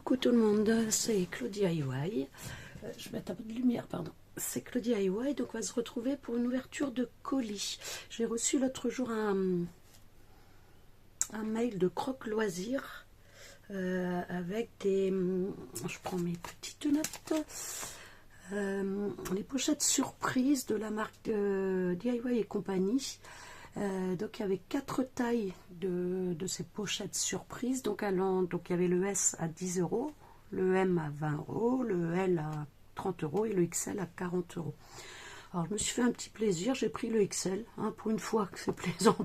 Coucou tout le monde, c'est Claudia DIY. Je vais mettre un peu de lumière, pardon. C'est Claudia DIY, donc on va se retrouver pour une ouverture de colis. J'ai reçu l'autre jour un mail de Croque Loisirs avec des... Je prends mes petites notes. Les pochettes surprises de la marque DIY et compagnie. Donc il y avait 4 tailles de ces pochettes surprises. Donc il y avait le S à 10 €, le M à 20 €, le L à 30 € et le XL à 40 €. Alors je me suis fait un petit plaisir, j'ai pris le XL, pour une fois que c'est plaisant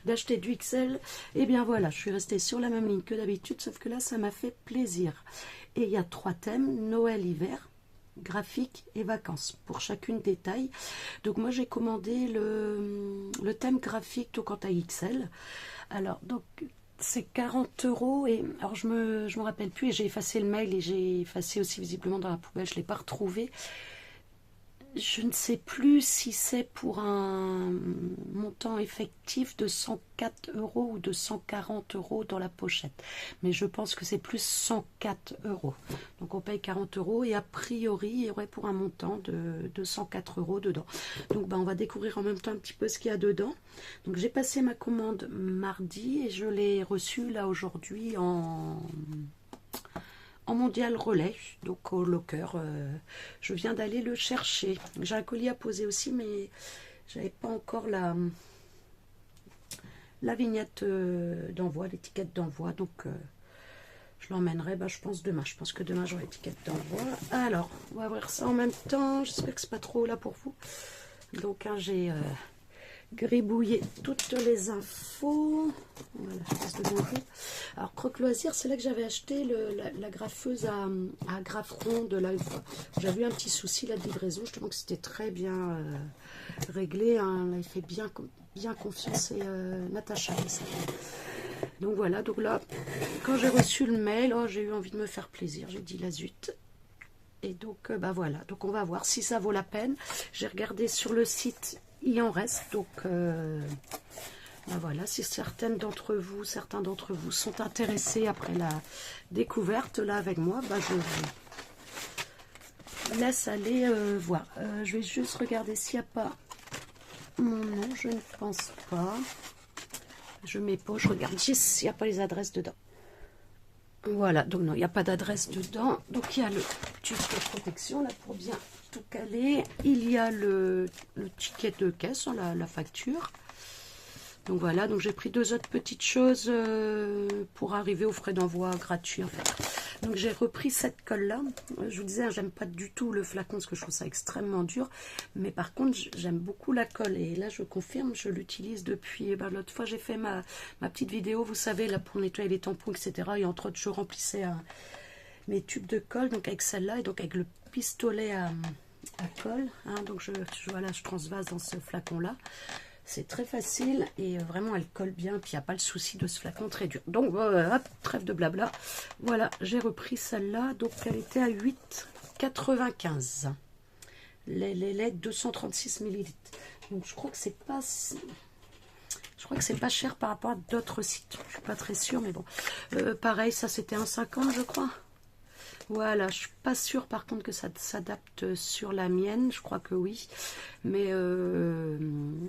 d'acheter du XL. Et bien voilà, je suis restée sur la même ligne que d'habitude, sauf que là ça m'a fait plaisir. Et il y a 3 thèmes, Noël, hiver, graphique et vacances pour chacune des tailles. Donc moi j'ai commandé le thème graphique donc en taille XL. Alors donc c'est 40 € et alors je me rappelle plus et j'ai effacé le mail et j'ai effacé aussi visiblement dans la poubelle, je l'ai pas retrouvé. Je ne sais plus si c'est pour un montant effectif de 104 € ou de 140 € dans la pochette. Mais je pense que c'est plus 104 €. Donc on paye 40 € et a priori il y aurait pour un montant de 104 € dedans. Donc on va découvrir en même temps un petit peu ce qu'il y a dedans. Donc j'ai passé ma commande mardi et je l'ai reçue là aujourd'hui en mondial relais, donc au locker. Je viens d'aller le chercher. J'ai un colis à poser aussi, mais j'avais pas encore la vignette d'envoi, l'étiquette d'envoi, donc je l'emmènerai, je pense demain. Je pense que demain j'aurai l'étiquette d'envoi. Alors, on va voir ça en même temps. J'espère que c'est pas trop là pour vous. Donc j'ai gribouiller toutes les infos. Voilà, je passe de bonjour. Alors Croque Loisirs, c'est là que j'avais acheté la graffeuse à graffe ronde là. J'avais eu un petit souci là de livraison, justement que c'était très bien réglé, hein. Là, il fait bien confiance, et Natacha. Donc voilà, donc là quand j'ai reçu le mail, j'ai eu envie de me faire plaisir, j'ai dit la zut. Et donc voilà, donc on va voir si ça vaut la peine. J'ai regardé sur le site, il en reste, donc voilà, si certains d'entre vous sont intéressés après la découverte là avec moi, je vous laisse aller voir. Je vais juste regarder s'il n'y a pas mon nom, je ne pense pas. Je mets pas, je regarde juste s'il n'y a pas les adresses dedans. Voilà, donc non, il n'y a pas d'adresse dedans. Donc il y a le tube de protection là pour bien tout caler. Il y a le ticket de caisse, la facture. Donc voilà, donc j'ai pris 2 autres petites choses pour arriver aux frais d'envoi gratuits en fait. Donc j'ai repris cette colle là. Je vous disais, j'aime pas du tout le flacon parce que je trouve ça extrêmement dur. Mais par contre, j'aime beaucoup la colle. Et là, je confirme, je l'utilise depuis... l'autre fois, j'ai fait ma petite vidéo, vous savez, là pour nettoyer les tampons, etc. Et entre autres, je remplissais mes tubes de colle, donc avec celle-là, et donc avec le pistolet à colle. Donc voilà, je transvase dans ce flacon-là. C'est très facile et vraiment elle colle bien, puis il n'y a pas le souci de ce flacon très dur. Donc hop, trêve de blabla. Voilà, j'ai repris celle-là, donc elle était à 8,95. Les 236 ml. Donc je crois que c'est pas... cher par rapport à d'autres sites. Je suis pas très sûre, mais bon. Pareil, ça c'était 1,50 je crois. Voilà, je suis pas sûre par contre que ça s'adapte sur la mienne, je crois que oui, mais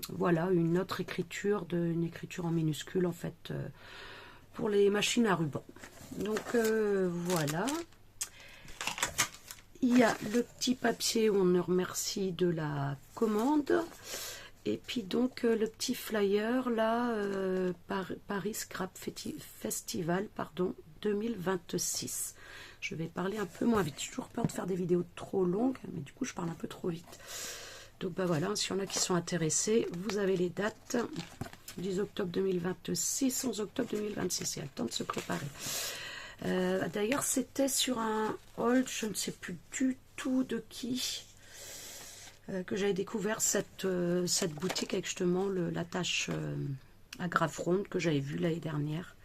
voilà, une autre écriture, une écriture en minuscule en fait, pour les machines à ruban. Donc voilà, il y a le petit papier où on nous remercie de la commande, et puis donc le petit flyer là, Paris Scrap Festival, pardon, 2026. Je vais parler un peu moins vite. J'ai toujours peur de faire des vidéos trop longues, mais du coup, je parle un peu trop vite. Donc, voilà, s'il y en a qui sont intéressés, vous avez les dates. 10 octobre 2026, 11 octobre 2026. Il y a le temps de se préparer. D'ailleurs, c'était sur un haul, je ne sais plus du tout de qui, que j'avais découvert cette boutique avec justement la tache à graffe ronde que j'avais vue l'année dernière.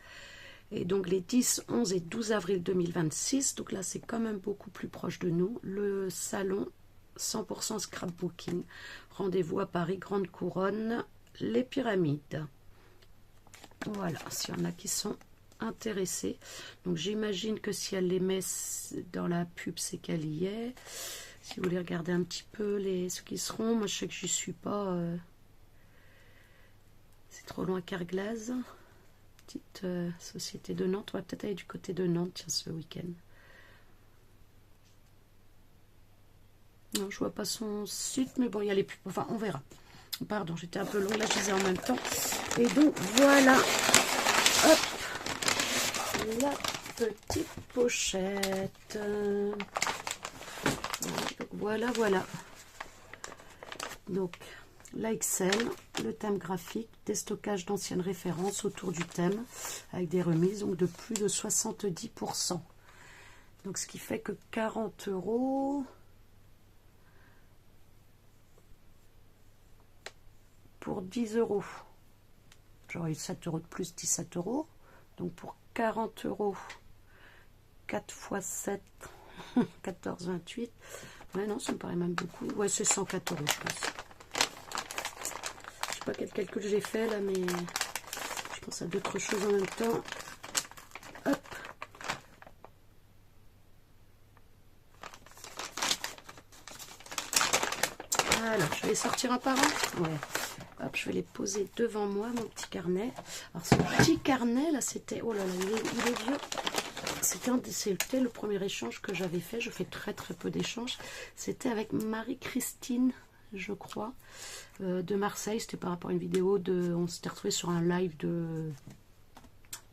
Et donc les 10, 11 et 12 avril 2026, donc là c'est quand même beaucoup plus proche de nous, le salon 100% scrapbooking. Rendez-vous à Paris, Grande Couronne, les Pyramides. Voilà, s'il y en a qui sont intéressée. Donc j'imagine que si elle les met dans la pub, c'est qu'elle y est. Si vous voulez regarder un petit peu ceux qui seront, moi je sais que j'y suis pas. C'est trop loin Carglass. Petite société de Nantes. On va peut-être aller du côté de Nantes, tiens, ce week-end. Non, je vois pas son site, mais bon, il y a les pubs. Enfin, on verra. Pardon, j'étais un peu long, là, je disais en même temps. Et donc, voilà. Hop. La petite pochette. Donc, voilà, voilà. Donc, la Excel, le thème graphique, des stockages d'anciennes références autour du thème, avec des remises donc de plus de 70%. Donc, ce qui fait que 40 € pour 10 €. J'aurais eu 7 € de plus, 17 €. Donc, pour 40 €, 4 x 7, 14, 28. Ouais, non, ça me paraît même beaucoup. Ouais, c'est 104 €, je pense. Je sais pas quel calcul j'ai fait là, mais je pense à d'autres choses en même temps. Hop. Alors, je vais les sortir un par un. Ouais. Hop, je vais les poser devant moi, mon petit carnet. Alors, ce petit carnet, là, c'était... Oh là là, il est vieux. C'était le premier échange que j'avais fait. Je fais très très peu d'échanges. C'était avec Marie-Christine, je crois, de Marseille. C'était par rapport à une vidéo de... On s'était retrouvé sur un live de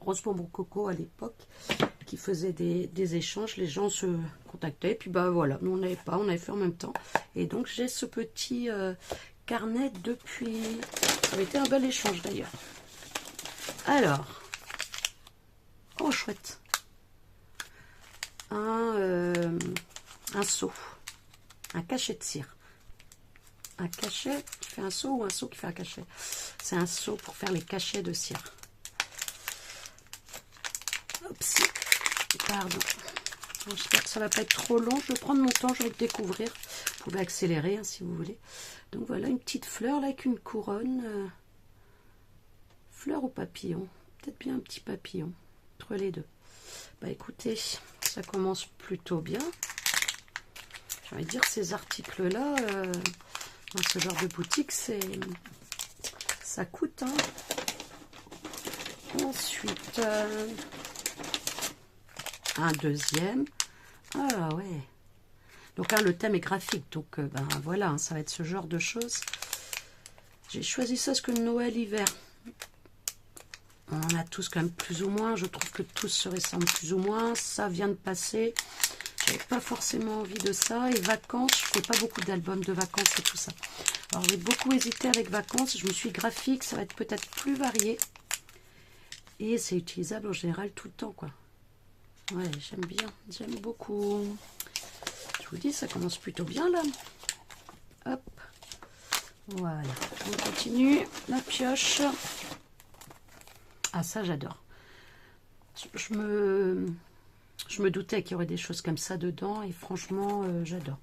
Rose Bonbon Coco à l'époque, qui faisait des échanges. Les gens se contactaient. Puis bah voilà, nous on n'avait pas, on avait fait en même temps. Et donc j'ai ce petit carnet depuis... Ça avait été un bel échange d'ailleurs. Alors, oh chouette. Un seau, un cachet de cire. Un cachet qui fait un seau ou un seau qui fait un cachet? C'est un seau pour faire les cachets de cire. Oups, pardon. J'espère que ça va pas être trop long. Je vais prendre mon temps, je vais le découvrir. Vous pouvez accélérer hein, si vous voulez. Donc voilà une petite fleur là avec une couronne. Fleur ou papillon? Peut-être bien un petit papillon. Entre les deux. Bah écoutez, ça commence plutôt bien. J'ai envie de dire ces articles-là, dans ce genre de boutique, ça coûte. Hein. Ensuite, un deuxième. Ah ouais. Donc hein, le thème est graphique, donc ben voilà, hein, ça va être ce genre de choses. J'ai choisi ça parce que Noël-hiver, on en a tous quand même plus ou moins. Je trouve que tous se ressemblent plus ou moins. Ça vient de passer. J'avais pas forcément envie de ça. Et vacances, je fais pas beaucoup d'albums de vacances et tout ça. Alors j'ai beaucoup hésité avec vacances. Je me suis dit, graphique, ça va être peut-être plus varié. Et c'est utilisable en général tout le temps, quoi. Ouais, j'aime bien. J'aime beaucoup. Je vous dis, ça commence plutôt bien, là. Hop. Voilà. On continue. La pioche. Ah, ça, j'adore. Je me doutais qu'il y aurait des choses comme ça dedans. Et franchement, j'adore.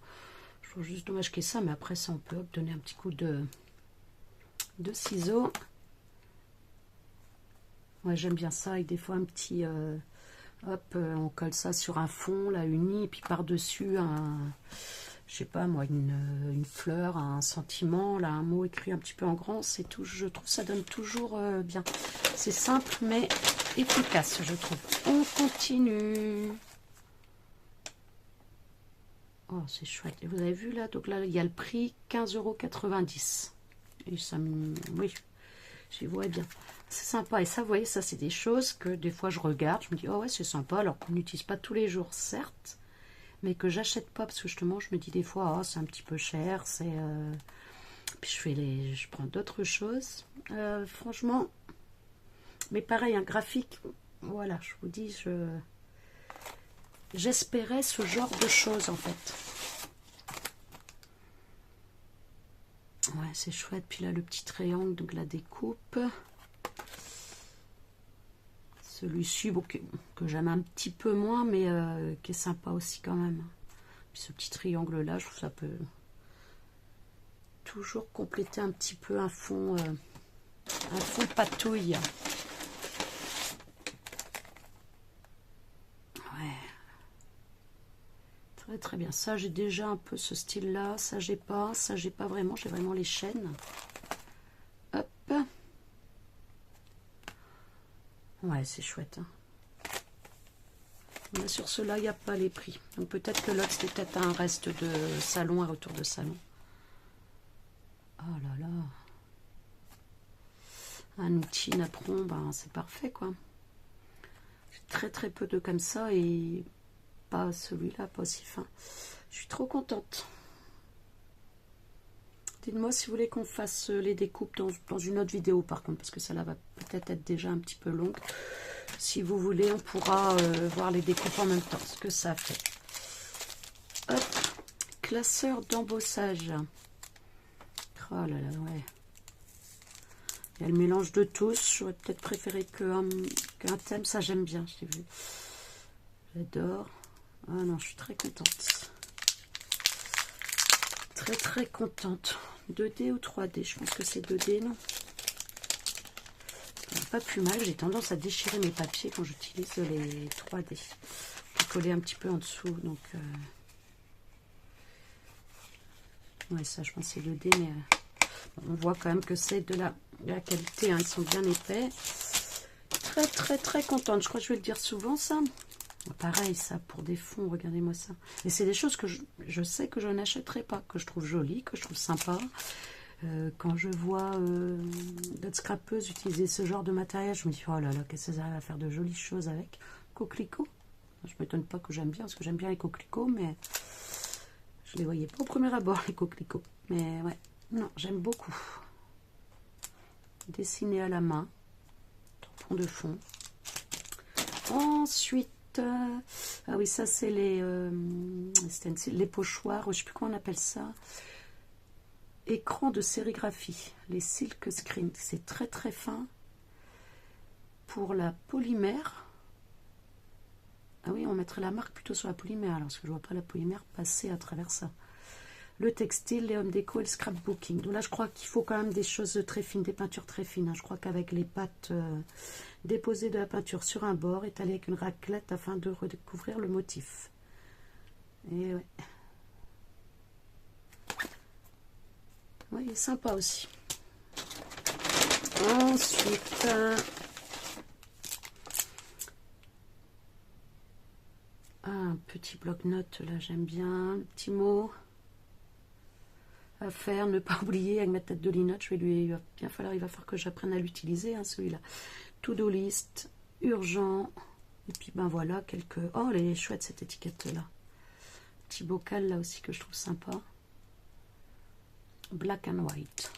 Je trouve juste dommage qu'il y ait ça. Mais après, ça, on peut donner un petit coup de ciseaux. Ouais, j'aime bien ça. Avec des fois, un petit... hop, on colle ça sur un fond, là, uni. Et puis par-dessus, je sais pas moi, une fleur, un sentiment, là, un mot écrit un petit peu en grand. C'est tout. Je trouve que ça donne toujours bien. C'est simple, mais efficace, je trouve. On continue. Oh, c'est chouette. Et vous avez vu là, donc là, il y a le prix 15,90 €. Et ça me... Oui, j'y vois bien. C'est sympa. Et ça, vous voyez, ça, c'est des choses que des fois, je regarde. Je me dis, oh ouais, c'est sympa. Alors qu'on n'utilise pas tous les jours, certes. Mais que j'achète pas. Parce que justement, je me dis des fois, oh, c'est un petit peu cher. C'est... Puis je prends d'autres choses. Franchement... Mais pareil, un graphique, voilà, je vous dis, j'espérais ce genre de choses, en fait. Ouais, c'est chouette. Puis là, le petit triangle, donc la découpe. Celui-ci, bon, que j'aime un petit peu moins, mais qui est sympa aussi quand même. Puis ce petit triangle-là, je trouve que ça peut toujours compléter un petit peu un fond patouille. Très très bien. Ça, j'ai déjà un peu ce style-là. Ça, j'ai pas. Ça, j'ai pas vraiment. J'ai vraiment les chaînes. Hop. Ouais, c'est chouette. Hein. Mais sur ceux-là, il n'y a pas les prix. Donc peut-être que l'autre, c'était peut-être un reste de salon, un retour de salon. Oh là là. Un outil napperon, ben, c'est parfait, quoi. J'ai très très peu de comme ça et pas celui-là, pas aussi fin. Je suis trop contente. Dites-moi si vous voulez qu'on fasse les découpes dans une autre vidéo, par contre, parce que celle-là va peut-être être déjà un petit peu longue. Si vous voulez, on pourra voir les découpes en même temps, ce que ça fait. Hop, classeur d'embossage. Oh là là, ouais. Il y a le mélange de tous. J'aurais peut-être préféré qu'un thème. Ça, j'aime bien, j'ai vu. J'adore. Ah non, je suis très contente. Très très contente. 2D ou 3D? Je pense que c'est 2D, non? Pas plus mal. J'ai tendance à déchirer mes papiers quand j'utilise les 3D. Puis coller un petit peu en dessous. Donc, ouais, ça, je pense que c'est 2D, mais on voit quand même que c'est de la qualité. Hein. Ils sont bien épais. Très très très contente. Je crois que je vais le dire souvent, ça. Pareil, ça, pour des fonds, regardez-moi ça. Et c'est des choses que je sais que je n'achèterai pas, que je trouve jolies, que je trouve sympa. Quand je vois d'autres scrapeuses utiliser ce genre de matériel, je me dis, oh là là, qu'est-ce qu'elles arrivent à faire de jolies choses avec. Coquelicots. Je ne m'étonne pas que j'aime bien, parce que j'aime bien les coquelicots, mais je ne les voyais pas au premier abord, les coquelicots. Mais ouais, non, j'aime beaucoup. Dessiné à la main. Tampon de fond. Ensuite, ah oui, ça c'est les pochoirs, je ne sais plus comment on appelle ça. Écran de sérigraphie, les silk screen. C'est très très fin. Pour la polymère. Ah oui, on mettrait la marque plutôt sur la polymère, alors, parce que je ne vois pas la polymère passer à travers ça. Le textile, les home déco et le scrapbooking. Donc là, je crois qu'il faut quand même des choses très fines, des peintures très fines. Hein. Je crois qu'avec les pâtes, déposer de la peinture sur un bord, étaler avec une raclette afin de redécouvrir le motif. Et ouais. Ouais, il est sympa aussi. Ensuite, un petit bloc-notes, là, j'aime bien. Le petit mot à faire, ne pas oublier avec ma tête de linotte. Il va falloir que j'apprenne à l'utiliser, hein, celui-là. To-do list, urgent. Et puis, ben voilà, quelques... Oh, elle est chouette, cette étiquette-là. Petit bocal, là aussi, que je trouve sympa. Black and white.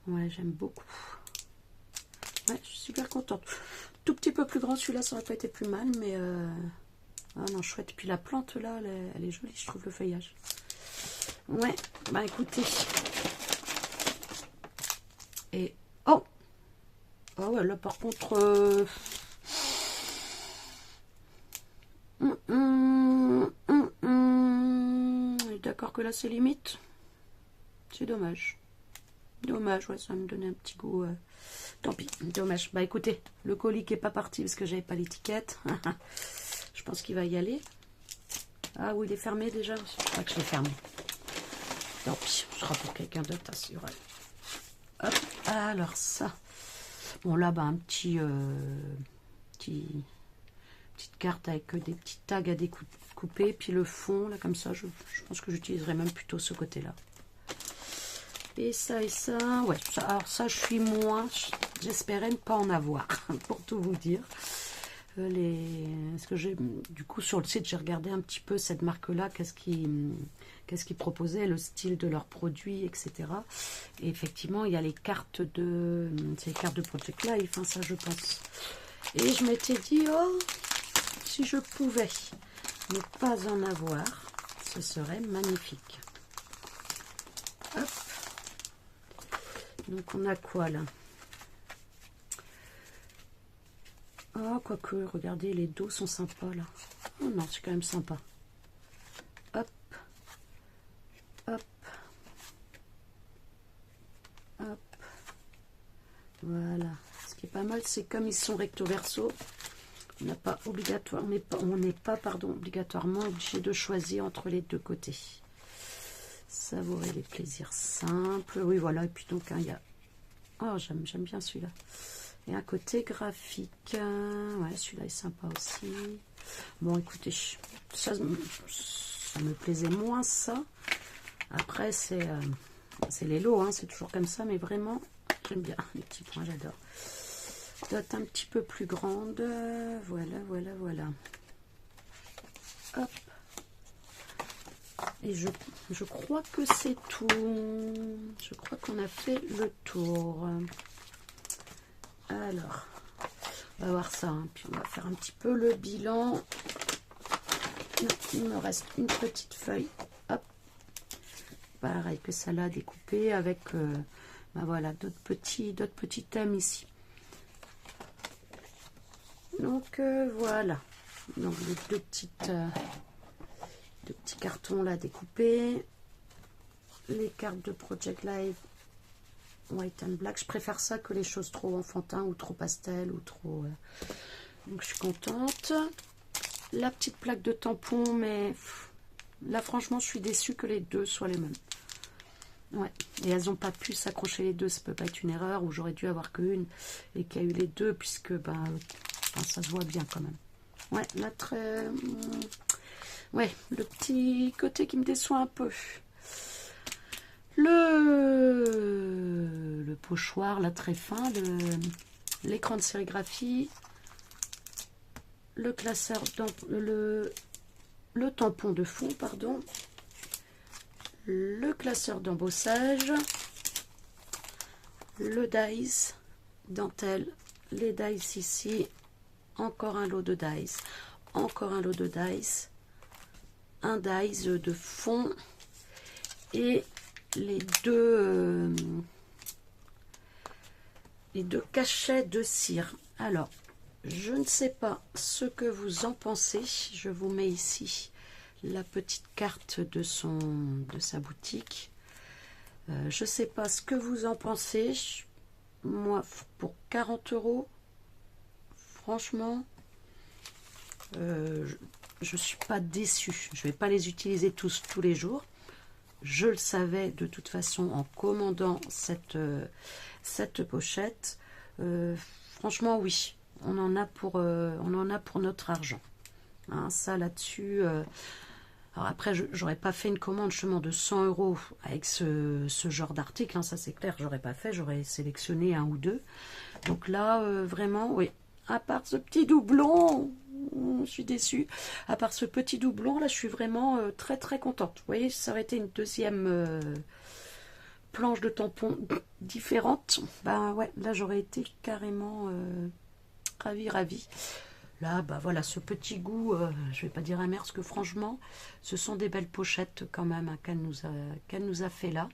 Ouais, j'aime beaucoup. Ouais, je suis super contente. Tout petit peu plus grand, celui-là, ça aurait pas été plus mal, mais... Ah non, chouette. Puis la plante, là, elle est jolie, je trouve, le feuillage. Ouais, bah écoutez. Et... Oh! Oh ouais, là, par contre... D'accord que là, c'est limite. C'est dommage. Dommage, ouais, ça va me donner un petit goût... Tant pis, dommage. Bah écoutez, le colis qui n'est pas parti parce que j'avais pas l'étiquette. Je pense qu'il va y aller. Ah oui, il est fermé déjà. Je crois que je l'ai fermé. Tant pis, ce sera pour quelqu'un d'autre, assuré. Hop, alors ça. Bon là, bah un petite carte avec des petits tags à découper. Puis le fond, là comme ça, je pense que j'utiliserai même plutôt ce côté-là. Et ça, ouais, alors ça, je suis moins, j'espérais ne pas en avoir, pour tout vous dire. Parce que du coup, sur le site, j'ai regardé un petit peu cette marque-là, qu'est-ce qu'ils proposaient, le style de leurs produits, etc. Et effectivement, il y a les cartes de Project Life, hein, ça, je pense. Et je m'étais dit, oh, si je pouvais ne pas en avoir, ce serait magnifique. Hop. Donc on a quoi là? Oh, quoique, regardez, les dos sont sympas là. Oh non, c'est quand même sympa. Hop, hop, hop. Voilà. Ce qui est pas mal, c'est comme ils sont recto verso, On n'a pas obligatoire, on n'est pas, pardon, obligatoirement obligé de choisir entre les deux côtés. Savourer les plaisirs simples. Oui, voilà. Et puis donc, hein, il y a... Oh, j'aime bien celui-là. Et un côté graphique. Ouais, celui-là est sympa aussi. Bon, écoutez, ça me plaisait moins, ça. Après, c'est les lots, hein, c'est toujours comme ça. Mais vraiment, j'aime bien les petits points, j'adore. Dot un petit peu plus grande. Voilà, voilà, voilà. Hop. Et je crois que c'est tout. Je crois qu'on a fait le tour. Alors, on va voir ça. Hein. Puis on va faire un petit peu le bilan. Il me reste une petite feuille. Hop. Pareil que ça là, découpée avec ben voilà, d'autres petits thèmes ici. Donc voilà. Donc les deux petits cartons là découpés. Les cartes de Project Live White and Black. Je préfère ça que les choses trop enfantin ou trop pastel ou trop... Donc je suis contente. La petite plaque de tampon, mais là franchement je suis déçue que les deux soient les mêmes. Ouais, et elles n'ont pas pu s'accrocher les deux, ça peut pas être une erreur, ou j'aurais dû avoir qu'une et qu'il y a eu les deux, puisque ben, ça se voit bien quand même. Ouais, là très... Ouais, le petit côté qui me déçoit un peu. Le pochoir, là très fin, l'écran de sérigraphie, le classeur, le tampon de fond, pardon, le classeur d'embossage, le dies, dentelle, les dies ici, encore un lot de dies, encore un lot de dies, un dies de fond et les deux cachets de cire. Alors, je ne sais pas ce que vous en pensez. Je vous mets ici la petite carte de sa boutique. Je ne sais pas ce que vous en pensez. Moi, pour 40 €, franchement, je ne suis pas déçue. Je ne vais pas les utiliser tous les jours. Je le savais de toute façon en commandant cette pochette. Franchement, oui, on en a pour notre argent. Hein, ça là-dessus. Alors après, j'aurais pas fait une commande justement de 100 € avec ce genre d'article. Hein, ça c'est clair, j'aurais pas fait. J'aurais sélectionné un ou deux. Donc là, vraiment, oui. À part ce petit doublon, je suis déçue. À part ce petit doublon, là, je suis vraiment très très contente. Vous voyez, ça aurait été une deuxième planche de tampon différente. Ben ouais, là, j'aurais été carrément ravie. Là, bah voilà, ce petit goût, je vais pas dire amer, parce que franchement, ce sont des belles pochettes quand même hein, qu'elle nous a fait là.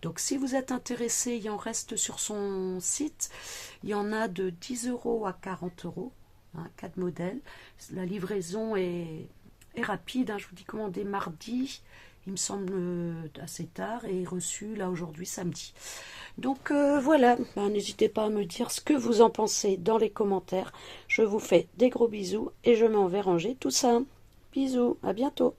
Donc si vous êtes intéressé, il en reste sur son site. Il y en a de 10 € à 40 €, hein, 4 modèles. La livraison est rapide, hein, je vous dis commandé mardi, il me semble assez tard, et reçu là aujourd'hui samedi. Donc voilà, n'hésitez pas à me dire ce que vous en pensez dans les commentaires. Je vous fais des gros bisous et je m'en vais ranger tout ça. Bisous, à bientôt.